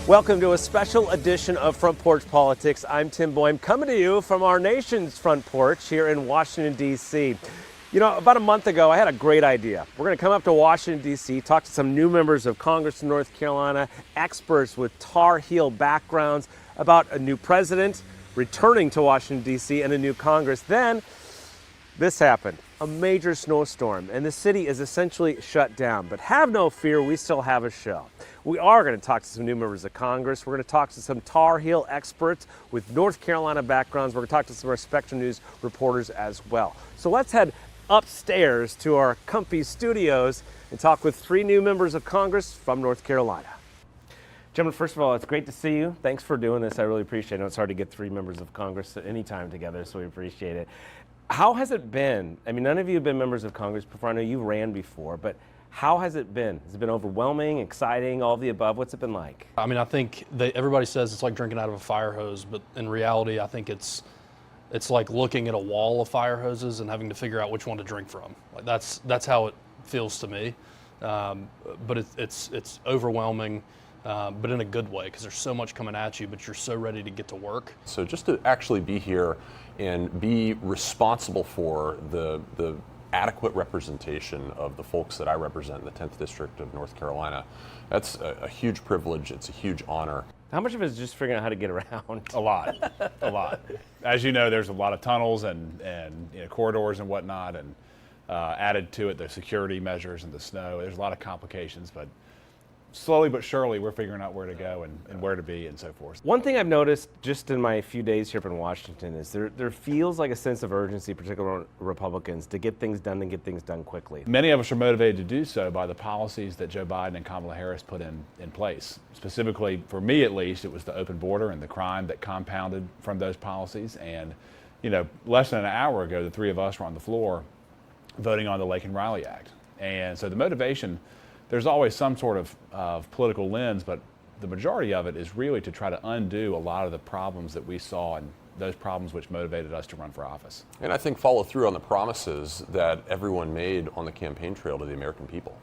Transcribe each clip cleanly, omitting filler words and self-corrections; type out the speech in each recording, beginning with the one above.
Welcome to a special edition of Front Porch Politics. I'm Tim Boyum, coming to you from our nation's front porch here in Washington, D.C. You know, about a month ago, I had a great idea. We're going to come up to Washington, D.C., talk to some new members of Congress in North Carolina, experts with Tar Heel backgrounds about a new president returning to Washington, D.C., and a new Congress. Then this happened, a major snowstorm, and the city is essentially shut down. But have no fear, we still have a show. We are going to talk to some new members of Congress. We're going to talk to some Tar Heel experts with North Carolina backgrounds. We're going to talk to some of our Spectrum News reporters as well. So let's head upstairs to our comfy studios and talk with three new members of Congress from North Carolina. Gentlemen, first of all, it's great to see you. Thanks for doing this. I really appreciate it. I know it's hard to get three members of Congress at any time together, so we appreciate it. How has it been? I mean, none of you have been members of Congress before. I know you ran before, but how has it been? Has it been overwhelming, exciting, all of the above? What's it been like? I mean, I think everybody says it's like drinking out of a fire hose, but in reality, I think it's like looking at a wall of fire hoses and having to figure out which one to drink from. Like that's how it feels to me. But it's overwhelming, but in a good way, because there's so much coming at you, but you're so ready to get to work. So just to actually be here and be responsible for the adequate representation of the folks that I represent in the 10th District of North Carolina, that's a huge privilege. It's a huge honor. How much of it is just figuring out how to get around? A lot. As you know, there's a lot of tunnels and corridors and whatnot, and added to it the security measures and the snow. There's a lot of complications, but slowly but surely we're figuring out where to go and where to be and so forth. One thing I've noticed just in my few days here up in Washington is there feels like a sense of urgency, particularly Republicans, to get things done and get things done quickly. Many of us are motivated to do so by the policies that Joe Biden and Kamala Harris put in place. Specifically, for me at least, it was the open border and the crime that compounded from those policies. And, you know, less than an hour ago, the three of us were on the floor voting on the Lake and Riley Act. And so the motivation, there's always some sort of political lens, but the majority of it is really to try to undo a lot of the problems that we saw and those problems which motivated us to run for office. And I think follow through on the promises that everyone made on the campaign trail to the American people.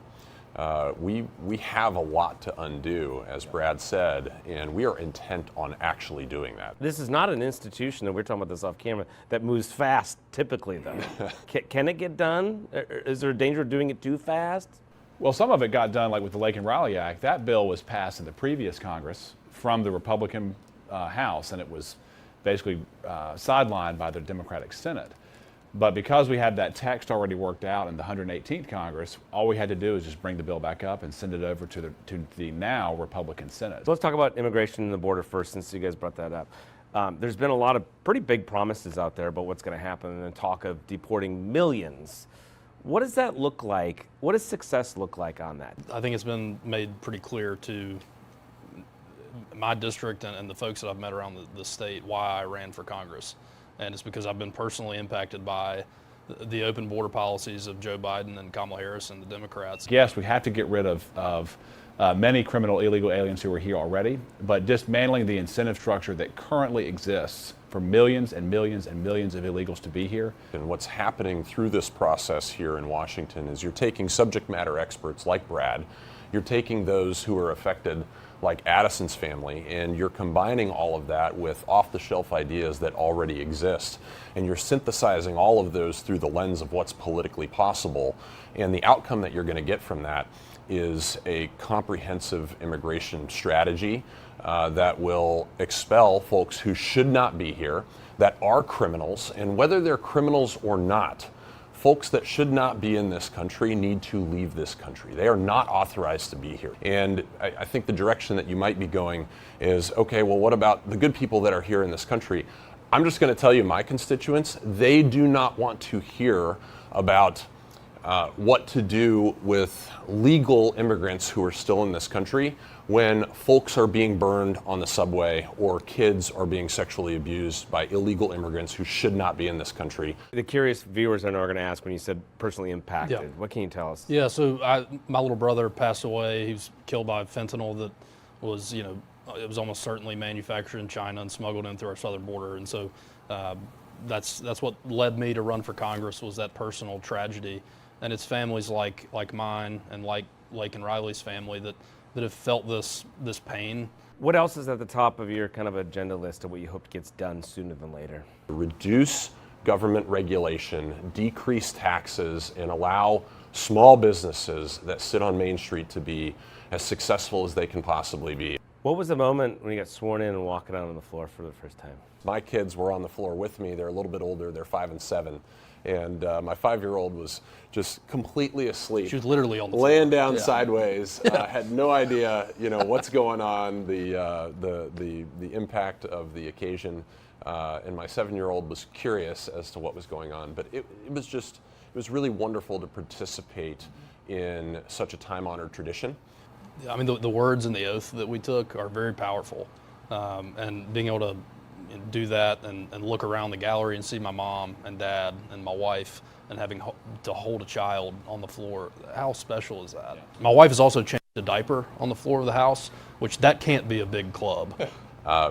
We have a lot to undo, as Brad said, and we are intent on actually doing that. This is not an institution, and we're talking about this off camera, that moves fast typically, though. Can it get done? Is there a danger of doing it too fast? Well, some of it got done, like with the Lake and Riley Act. That bill was passed in the previous Congress from the Republican House, and it was basically sidelined by the Democratic Senate. But because we had that text already worked out in the 118th Congress, all we had to do is just bring the bill back up and send it over to the now Republican Senate. So let's talk about immigration and the border first, since you guys brought that up. There's been a lot of pretty big promises out there about what's going to happen, and talk of deporting millions. What does that look like? What does success look like on that? I think it's been made pretty clear to my district and the folks that I've met around the state why I ran for Congress. And it's because I've been personally impacted by the open border policies of Joe Biden and Kamala Harris and the Democrats. Yes, we have to get rid of many criminal illegal aliens who are here already, but dismantling the incentive structure that currently exists for millions and millions and millions of illegals to be here. And what's happening through this process here in Washington is you're taking subject matter experts like Brad, you're taking those who are affected like Addison's family, and you're combining all of that with off-the-shelf ideas that already exist, and you're synthesizing all of those through the lens of what's politically possible, and the outcome that you're going to get from that is a comprehensive immigration strategy that will expel folks who should not be here, that are criminals, and whether they're criminals or not, folks that should not be in this country need to leave this country. They are not authorized to be here. And I think the direction that you might be going is, okay, well, what about the good people that are here in this country? I'm just going to tell you, my constituents, they do not want to hear about what to do with legal immigrants who are still in this country when folks are being burned on the subway or kids are being sexually abused by illegal immigrants who should not be in this country. The curious viewers I know are going to ask, when you said personally impacted, Yeah. What can you tell us? Yeah, so my little brother passed away. He was killed by fentanyl that was, it was almost certainly manufactured in China and smuggled in through our southern border. And so that's what led me to run for Congress, was that personal tragedy. And it's families like mine and like Lake and Riley's family that that have felt this pain. What else is at the top of your kind of agenda list of what you hope gets done sooner than later? Reduce government regulation, decrease taxes, and allow small businesses that sit on Main Street to be as successful as they can possibly be. What was the moment when you got sworn in and walking out on the floor for the first time? My kids were on the floor with me. They're a little bit older. They're 5 and 7. And my 5-year-old was just completely asleep. She was literally on the floor. Laying down sideways. Had no idea, what's going on, the impact of the occasion. And my 7-year-old was curious as to what was going on. But it was really wonderful to participate in such a time-honored tradition. I mean, the words and the oath that we took are very powerful. And being able to do that and look around the gallery and see my mom and dad and my wife and having to hold a child on the floor, how special is that? My wife has also changed the diaper on the floor of the house, which that can't be a big club.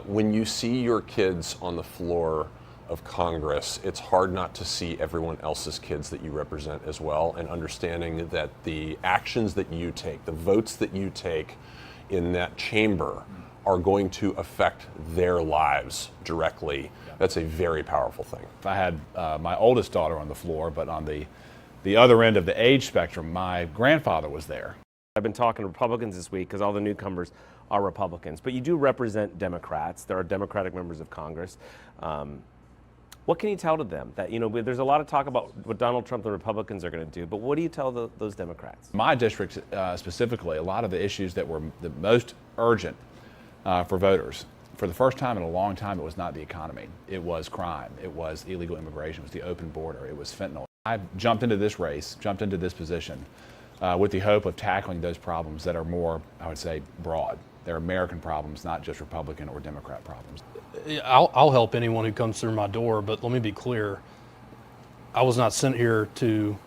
When you see your kids on the floor of Congress, it's hard not to see everyone else's kids that you represent as well, and understanding that the actions that you take, the votes that you take in that chamber are going to affect their lives directly. That's a very powerful thing. I had my oldest daughter on the floor, but on the other end of the age spectrum, my grandfather was there. I've been talking to Republicans this week because all the newcomers are Republicans, but you do represent Democrats. There are Democratic members of Congress. What can you tell to them? That, there's a lot of talk about what Donald Trump and the Republicans are going to do, but what do you tell those Democrats? My district specifically, a lot of the issues that were the most urgent for voters, for the first time in a long time, it was not the economy. It was crime. It was illegal immigration. It was the open border. It was fentanyl. I jumped into this race, jumped into this position with the hope of tackling those problems that are more, I would say, broad. They're American problems, not just Republican or Democrat problems. I'll help anyone who comes through my door, but let me be clear. I was not sent here to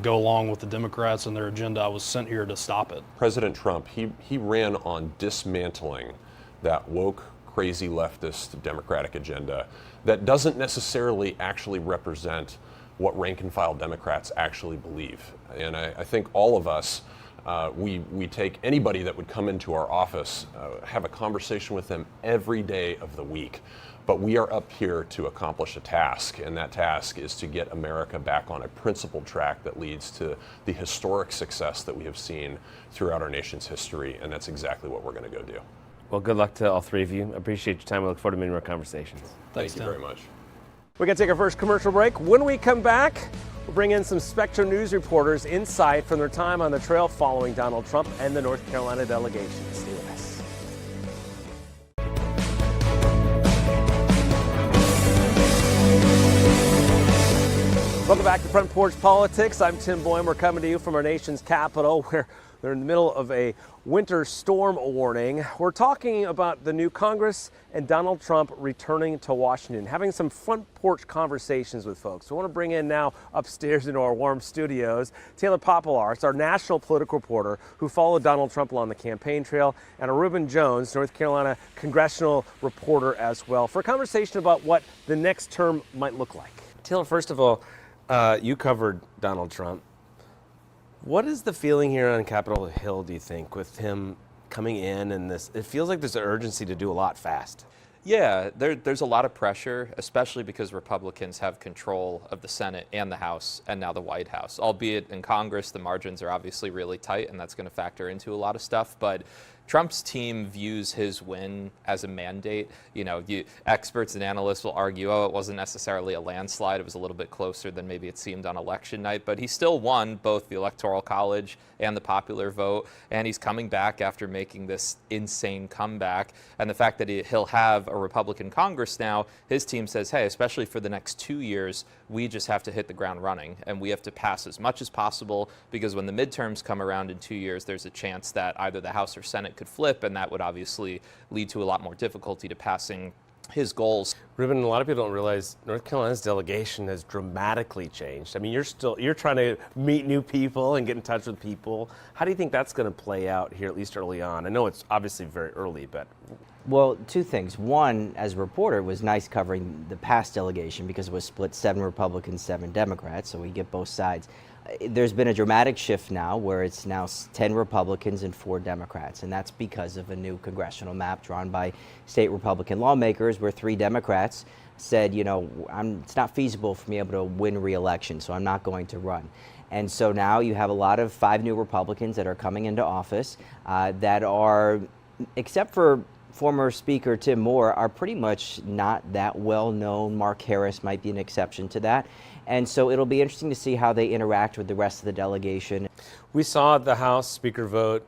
go along with the Democrats and their agenda. I was sent here to stop it. President Trump, he ran on dismantling that woke, crazy leftist Democratic agenda that doesn't necessarily actually represent what rank and file Democrats actually believe. And I think all of us, we take anybody that would come into our office, have a conversation with them every day of the week. But we are up here to accomplish a task, and that task is to get America back on a principled track that leads to the historic success that we have seen throughout our nation's history, and that's exactly what we're going to go do. Well, good luck to all three of you. I appreciate your time. I look forward to many more conversations. Thanks, Thank you very much. We're going to take our first commercial break. When we come back, we'll bring in some Spectrum News reporters insight from their time on the trail following Donald Trump and the North Carolina delegation. Stay with us. Welcome back to Front Porch Politics. I'm Tim Boyum. We're coming to you from our nation's capital, where they're in the middle of a winter storm warning. We're talking about the new Congress and Donald Trump returning to Washington, having some front porch conversations with folks. We want to bring in now upstairs into our warm studios, Taylor Poplar, it's our national political reporter who followed Donald Trump along the campaign trail, and Reuben Jones, North Carolina congressional reporter as well, for a conversation about what the next term might look like. Taylor, first of all, you covered Donald Trump. What is the feeling here on Capitol Hill, do you think, with him coming in and this? It feels like there's an urgency to do a lot fast. Yeah, there's a lot of pressure, especially because Republicans have control of the Senate and the House and now the White House. Albeit in Congress, the margins are obviously really tight, and that's going to factor into a lot of stuff. But Trump's team views his win as a mandate. Experts and analysts will argue, it wasn't necessarily a landslide. It was a little bit closer than maybe it seemed on election night, but he still won both the Electoral College and the popular vote, and he's coming back after making this insane comeback. And the fact that he'll have a Republican Congress now, his team says, hey, especially for the next 2 years, we just have to hit the ground running, and we have to pass as much as possible, because when the midterms come around in 2 years, there's a chance that either the House or Senate could flip, and that would obviously lead to a lot more difficulty to passing his goals. Reuben, a lot of people don't realize North Carolina's delegation has dramatically changed. I mean, you're trying to meet new people and get in touch with people. How do you think that's going to play out here, at least early on? I know it's obviously very early, but... Well, two things. One, as a reporter, it was nice covering the past delegation because it was split 7 Republicans, 7 Democrats, so we get both sides. there's been a dramatic shift now where it's now 10 Republicans and 4 Democrats, and that's because of a new congressional map drawn by state Republican lawmakers where 3 Democrats said, you know, it's not feasible for me able to win re-election, so I'm not going to run. And so now you have a lot of 5 new Republicans that are coming into office that are, except for former Speaker Tim Moore, are pretty much not that well known. Mark Harris might be an exception to that. And so it'll be interesting to see how they interact with the rest of the delegation. We saw the House Speaker vote.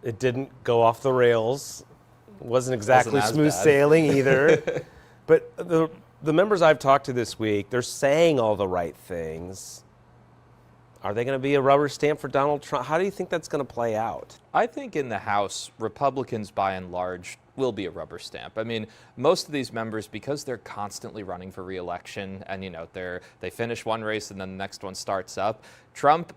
It didn't go off the rails. It wasn't exactly Wasn't as smooth bad. sailing either. But the members I've talked to this week, they're saying all the right things. Are they going to be a rubber stamp for Donald Trump? How do you think that's going to play out? I think in the House, Republicans by and large will be a rubber stamp. I mean, most of these members, because they're constantly running for re-election and, you know, they finish one race and then the next one starts up, Trump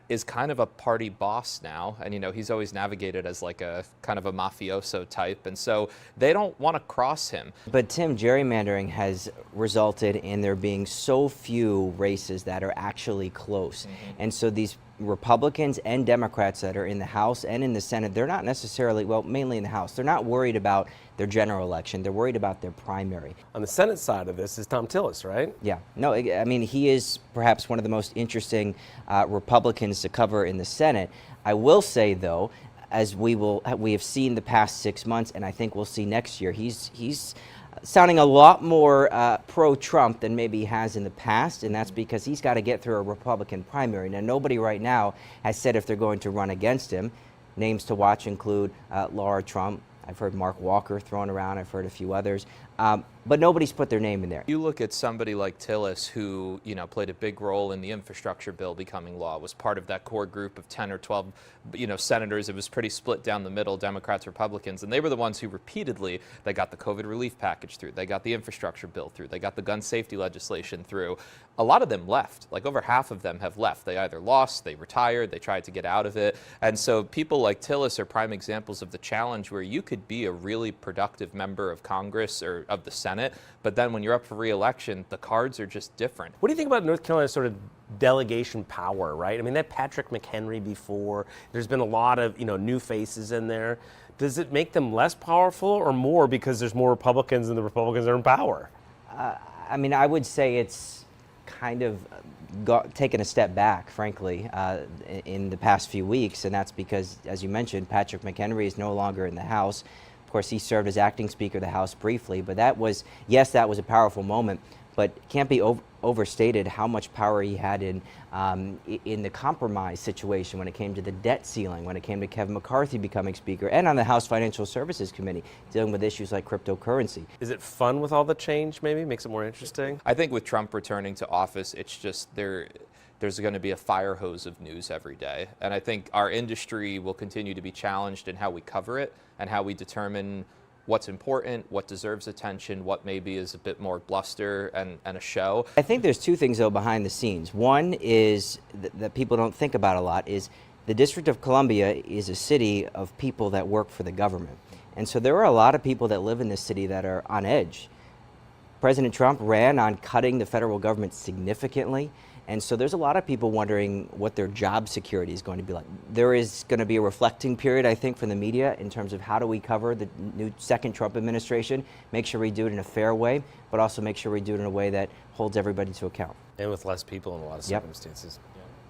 is kind of a party boss now. And, you know, he's always navigated as like a kind of a mafioso type. And so they don't want to cross him. But Tim, gerrymandering has resulted in there being so few races that are actually close. And so these Republicans and Democrats that are in the House and in the Senate, they're not necessarily, well, mainly in the House, they're not worried about their general election. They're worried about their primary. On the Senate side of this is Tom Tillis, right? Yeah. No, I mean, he is perhaps one of the most interesting Republicans to cover in the Senate. I will say, though, as we have seen the past 6 months, and I think we'll see next year, he's sounding a lot more pro-Trump than maybe he has in the past, and that's because he's got to get through a Republican primary. Now, nobody right now has said if they're going to run against him. Names to watch include Laura Trump. I've heard Mark Walker thrown around. I've heard a few others. But nobody's put their name in there. You look at somebody like Tillis, who, you know, played a big role in the infrastructure bill becoming law, was part of that core group of 10 or 12, you know, senators. It was pretty split down the middle, Democrats, Republicans, and they were the ones who repeatedly, they got the COVID relief package through, they got the infrastructure bill through, they got the gun safety legislation through. A lot of them left, like over half of them have left. They either lost, they retired, they tried to get out of it. And so people like Tillis are prime examples of the challenge where you could be a really productive member of Congress or of the Senate, but then when you're up for re-election, the cards are just different. What do you think about North Carolina's sort of delegation power, right? I mean, they had Patrick McHenry before. There's been a lot of, you know, new faces in there. Does it make them less powerful or more because there's more Republicans and the Republicans are in power? I mean, I would say it's kind of taken a step back, frankly, in the past few weeks, and that's because, as you mentioned, Patrick McHenry is no longer in the House. Of course, he served as acting Speaker of the House briefly, but that was, yes, that was a powerful moment, but can't be overstated how much power he had in the compromise situation when it came to the debt ceiling, when it came to Kevin McCarthy becoming Speaker, and on the House Financial Services Committee, dealing with issues like cryptocurrency. Is it fun with all the change, maybe? Makes it more interesting? I think with Trump returning to office, it's just there's going to be a fire hose of news every day. And I think our industry will continue to be challenged in how we cover it and how we determine what's important, what deserves attention, what maybe is a bit more bluster and a show. I think there's two things, though, behind the scenes. One is that people don't think about a lot is the District of Columbia is a city of people that work for the government. And so there are a lot of people that live in this city that are on edge. President Trump ran on cutting the federal government significantly. And so there's a lot of people wondering what their job security is going to be like. There is going to be a reflecting period, I think, from the media in terms of how do we cover the new second Trump administration, make sure we do it in a fair way, but also make sure we do it in a way that holds everybody to account. And with less people in a lot of Yep. circumstances.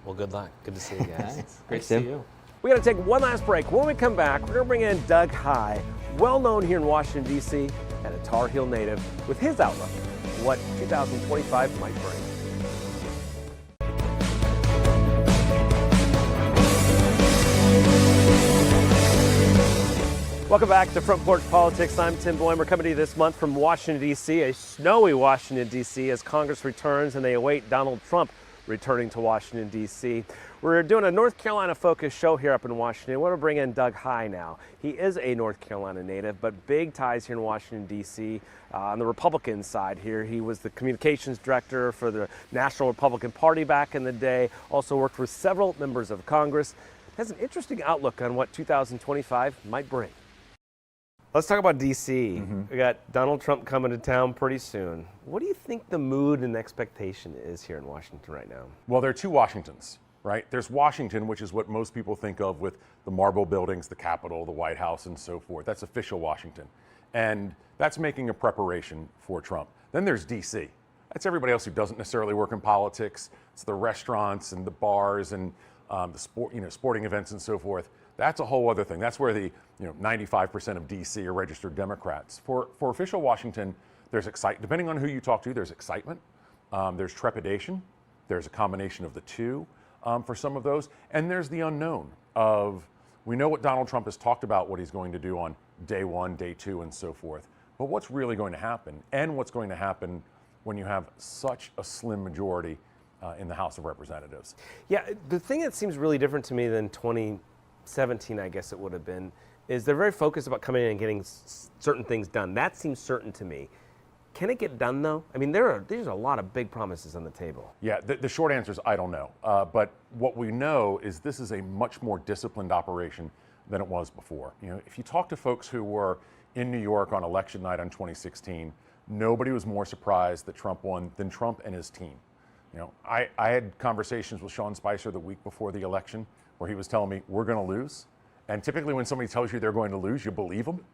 Well, good luck. Good to see you guys. Great to Tim. see you. We got to take one last break. When we come back, we're going to bring in Doug High, well known here in Washington, D.C., and a Tar Heel native, with his outlook on what 2025 might bring. Welcome back to Front Porch Politics. I'm Tim Boyum. We're coming to you this month from Washington, D.C., a snowy Washington, D.C., as Congress returns and they await Donald Trump returning to Washington, D.C. We're doing a North Carolina-focused show here up in Washington. I want to bring in Doug High now. He is a North Carolina native, but big ties here in Washington, D.C. On the Republican side here, he was the communications director for the National Republican Party back in the day, also worked with several members of Congress. Has an interesting outlook on what 2025 might bring. Let's talk about D.C. We got Donald Trump coming to town pretty soon. What do you think the mood and expectation is here in Washington right now? Well, there are two Washingtons. right? There's Washington, which is what most people think of with the marble buildings, the Capitol, the White House, and so forth. That's official Washington. And that's making a preparation for Trump. Then there's D.C. That's everybody else who doesn't necessarily work in politics. It's the restaurants and the bars and the sporting events and so forth. That's a whole other thing. That's where the 95% of D.C. are registered Democrats. For official Washington, there's excitement. Depending on who you talk to, there's excitement. There's trepidation. There's a combination of the two for some of those. And there's the unknown of, we know what Donald Trump has talked about, what he's going to do on day one, day two, and so forth. But what's really going to happen, and what's going to happen when you have such a slim majority in the House of Representatives? Yeah, the thing that seems really different to me than 2017, I guess it would have been, is they're very focused about coming in and getting certain things done. That seems certain to me. Can it get done, though? I mean, there's a lot of big promises on the table. Yeah, the short answer is I don't know. But what we know is this is a much more disciplined operation than it was before. If you talk to folks who were in New York on election night on 2016, nobody was more surprised that Trump won than Trump and his team. I had conversations with Sean Spicer the week before the election where he was telling me, we're going to lose. And typically when somebody tells you they're going to lose, you believe them.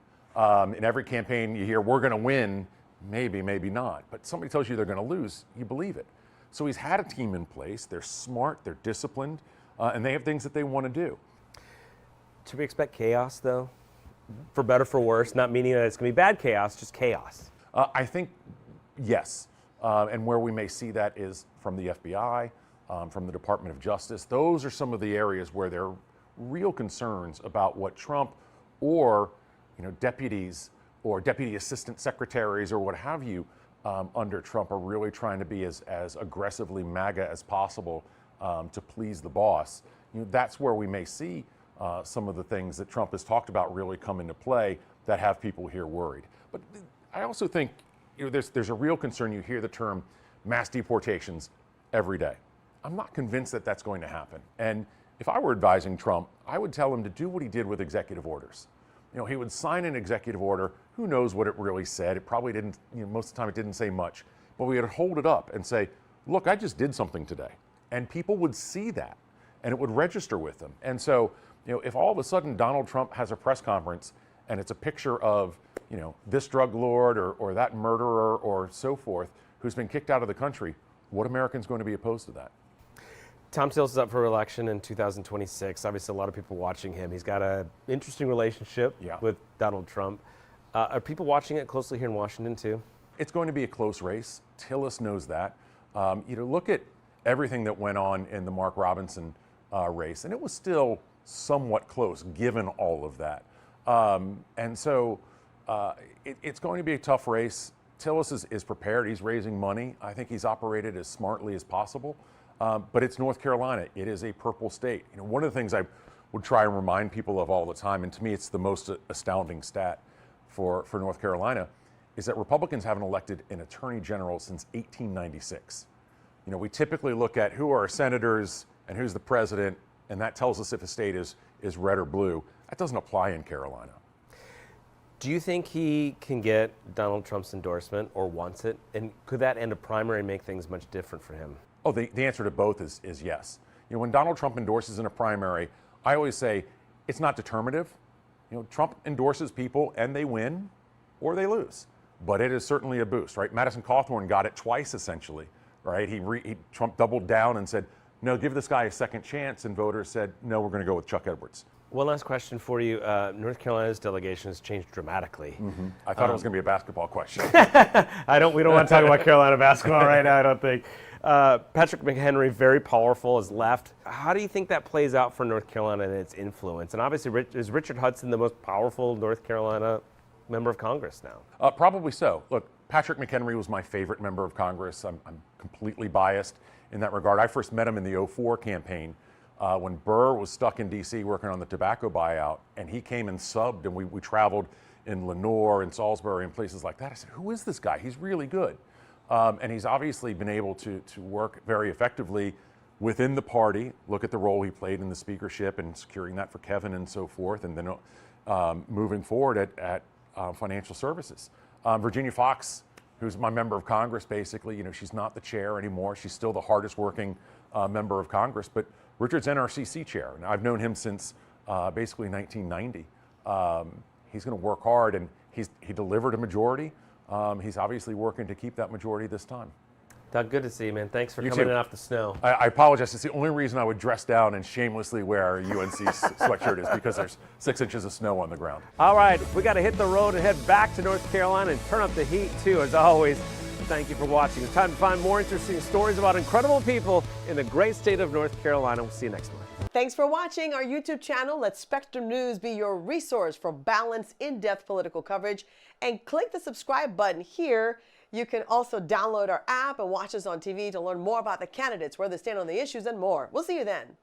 In every campaign you hear, we're going to win, maybe, maybe not. But somebody tells you they're going to lose, you believe it. So he's had a team in place. They're smart, they're disciplined, and they have things that they want to do. Should we expect chaos, though? For better, for worse, not meaning that it's going to be bad chaos, just chaos. I think, yes. And where we may see that is from the FBI, from the Department of Justice. Those are some of the areas where there are real concerns about what Trump or deputies or deputy assistant secretaries or what have you under Trump are really trying to be as aggressively MAGA as possible to please the boss. That's where we may see some of the things that Trump has talked about really come into play that have people here worried. But I also think there's a real concern. You hear the term mass deportations every day. I'm not convinced that that's going to happen. And if I were advising Trump, I would tell him to do what he did with executive orders. He would sign an executive order. Who knows what it really said? It probably didn't, most of the time it didn't say much. But we would hold it up and say, look, I just did something today. And people would see that and it would register with them. And so, if all of a sudden Donald Trump has a press conference and it's a picture of, this drug lord or that murderer or so forth who's been kicked out of the country, what American's going to be opposed to that? Tom Tillis is up for election in 2026. Obviously, a lot of people watching him. He's got an interesting relationship with Donald Trump. Are people watching it closely here in Washington, too? It's going to be a close race. Tillis knows that. Look at everything that went on in the Mark Robinson race, and it was still somewhat close given all of that. And so it's going to be a tough race. Tillis is prepared. He's raising money. I think he's operated as smartly as possible. But it's North Carolina. It is a purple state. One of the things I would try and remind people of all the time, and to me it's the most astounding stat for North Carolina, is that Republicans haven't elected an attorney general since 1896. We typically look at who are our senators and who's the president, and that tells us if a state is red or blue. That doesn't apply in Carolina. Do you think he can get Donald Trump's endorsement or wants it? And could that end a primary and make things much different for him? Oh, the answer to both is yes. When Donald Trump endorses in a primary, I always say it's not determinative. Trump endorses people and they win or they lose. But it is certainly a boost, right? Madison Cawthorn got it twice, essentially, right? Trump doubled down and said, no, give this guy a second chance, and voters said, no, we're going to go with Chuck Edwards. One last question for you. North Carolina's delegation has changed dramatically. Mm-hmm. I thought it was going to be a basketball question. We don't want to talk about Carolina basketball right now, I don't think. Patrick McHenry, very powerful, has left. How do you think that plays out for North Carolina and its influence? And obviously, is Richard Hudson the most powerful North Carolina member of Congress now? Probably so. Look, Patrick McHenry was my favorite member of Congress. I'm completely biased in that regard. I first met him in the 2004 campaign when Burr was stuck in D.C. working on the tobacco buyout, and he came and subbed, and we traveled in Lenoir and Salisbury and places like that. I said, who is this guy? He's really good. And he's obviously been able to work very effectively within the party, look at the role he played in the speakership and securing that for Kevin and so forth, and then moving forward at financial services. Virginia Fox, who's my member of Congress, basically, she's not the chair anymore. She's still the hardest working member of Congress, but Richard's NRCC chair, and I've known him since basically 1990. He's going to work hard, and he delivered a majority. He's obviously working to keep that majority this time. Doug, good to see you, man. Thanks for You coming too. in off the snow. I apologize. It's the only reason I would dress down and shamelessly wear a UNC sweatshirt is because there's 6 inches of snow on the ground. All right, we got to hit the road and head back to North Carolina and turn up the heat, too, as always. Thank you for watching. It's time to find more interesting stories about incredible people in the great state of North Carolina. We'll see you next month. Thanks for watching our YouTube channel. Let Spectrum News be your resource for balanced, in-depth political coverage. And click the subscribe button here. You can also download our app and watch us on TV to learn more about the candidates, where they stand on the issues, and more. We'll see you then.